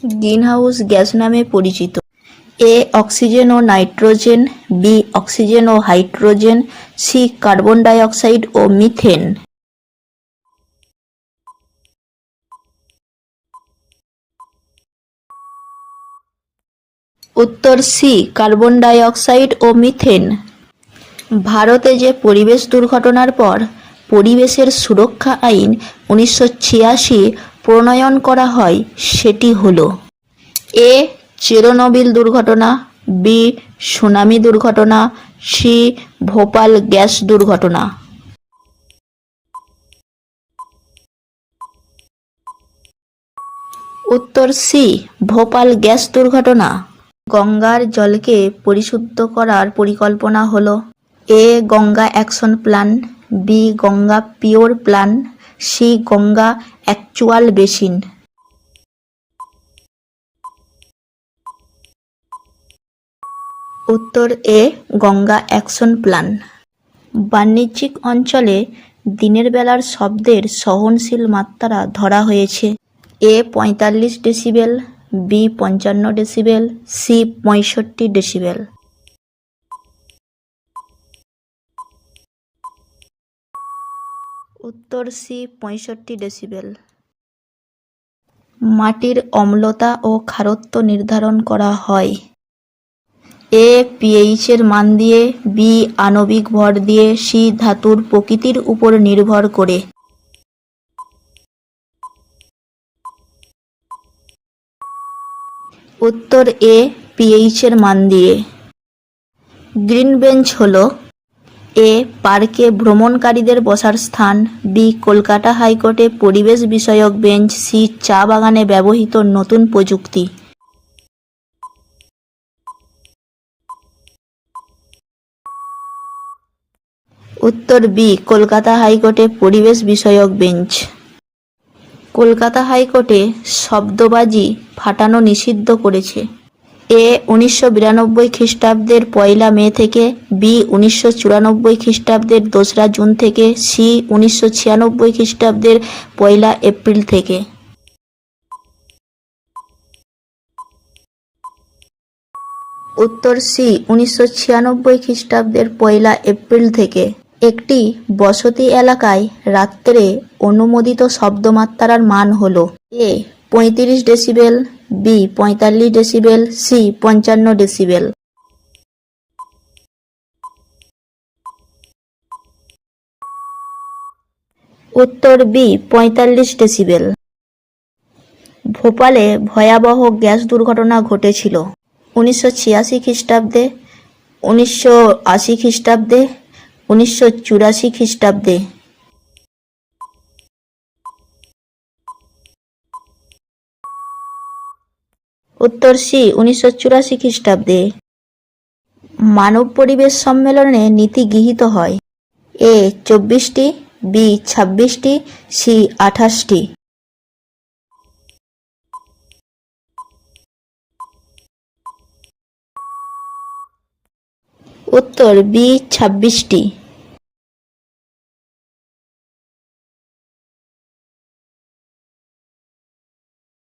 Greenhouse gas নামে পরিচিত? এ oxygen ও nitrogen, B oxygen ও hydrogen, C carbon die oxide ও methane. উত্তর C carbon die oxide ও methane. ভারতে যে পরিবেশ দুর্ঘটনার পর পরিবেশের সুরক্ষা আইন 1986 প্রণয়ন করা হয় সেটি হল: এ চেরনোবিল দুর্ঘটনা, বি সুনামি দুর্ঘটনা, সি ভোপাল গ্যাস দুর্ঘটনা। উত্তর সি ভোপাল গ্যাস দুর্ঘটনা। গঙ্গার জলকে পরিশুদ্ধ করার পরিকল্পনা হলো: A Ganga action plan, B Ganga pure plan, C Ganga actual basin. উত্তর এ গঙ্গা অ্যাকশন প্ল্যান। বাণিজ্যিক অঞ্চলে দিনের বেলার শব্দের সহনশীল মাত্রা ধরা হয়েছে: A 45 decibel, B 55 decibel, C 65 decibel. উত্তর সি 65 ডেসিবেল। মাটির অম্লতা ও খারত্ব নির্ধারণ করা হয়: এ পিএইচ এর মান দিয়ে, বি আণবিক ভর দিয়ে, সি ধাতুর প্রকৃতির উপর নির্ভর করে। উত্তর এ পিএইচ এর মান দিয়ে। গ্রিন বেঞ্চ হল: এ পার্কে ভ্রমণকারীদের বসার স্থান, বি কলকাতা হাইকোর্টে পরিবেশ বিষয়ক বেঞ্চ, সি চা বাগানে ব্যবহৃত নতুন প্রযুক্তি। উত্তর বি কলকাতা হাইকোর্টে পরিবেশ বিষয়ক বেঞ্চ। কলকাতা হাইকোর্টে শব্দবাজি ফাটানো নিষিদ্ধ করেছে: এ 1992 খ্রিস্টাব্দের 1 মে থেকে, বি 1994 খ্রিস্টাব্দের 2 জুন থেকে, সি 1996 খ্রিস্টাব্দের 1 এপ্রিল থেকে। উত্তর সি 1996 খ্রিস্টাব্দের 1 এপ্রিল থেকে। একটি বসতি এলাকায় রাত্রে অনুমোদিত শব্দমাত্রার মান হল: A 35 decibel, B 45 decibel, C 55 decibel. উত্তর বি 45 ডেসিবেল। ভোপালে ভয়াবহ গ্যাস দুর্ঘটনা ঘটেছিল: 1986 খ্রিস্টাব্দে, 1980 খ্রিস্টাব্দে, 1984 খ্রিস্টাব্দে। উত্তর সি 1984 খ্রিস্টাব্দে। মানব পরিবেশ সম্মেলনে নীতি গৃহীত হয়: এ 24টি, বি 26টি, সি 28টি। উত্তর বি 26টি।